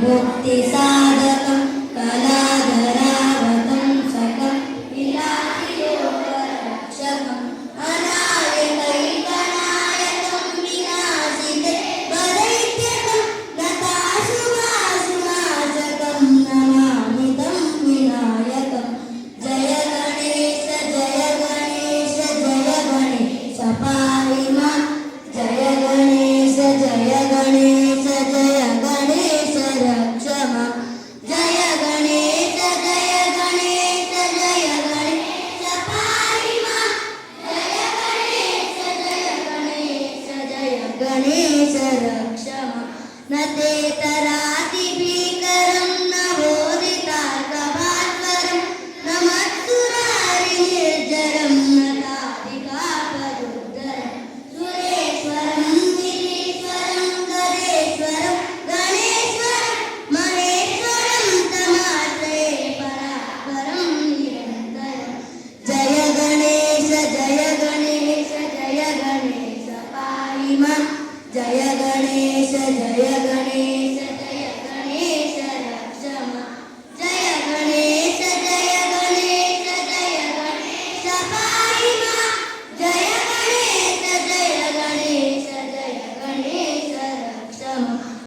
मुक्तिसाधकं कलाधरावतं सकं विलासियोगरक्षकम् अनायकैकनायकं विनाशिते वदैत्यकं नताशुभाशुनाशकं नमामि तं विनायकं। जय गणेश जय गणेश जय गणेश पाहि मां। जय गणेश जय गणेश जय गणेश रक्ष मां। जय गणेश जय गणेश जय गणेश पाहि मां। जय गणेश जय गणेश जय गणेश रक्ष मां। न ते तरातिभीकरं न बोधितार्कभास्वरं न मत्सुरारिनिर्जरं न ताधिकापरुद्धरं सुरेश्वरं गिरीश्वरं गणेश्वरं गणेश्वरं महेश्वरं तमाश्रये परात्परं निरन्तरं। जय गणेश जय गणेश जय गणेश पाहि मां। जय गणेश जय गणेश जय गणेश रक्ष मां। जय गणेश जय गणेश जय गणेश पाहि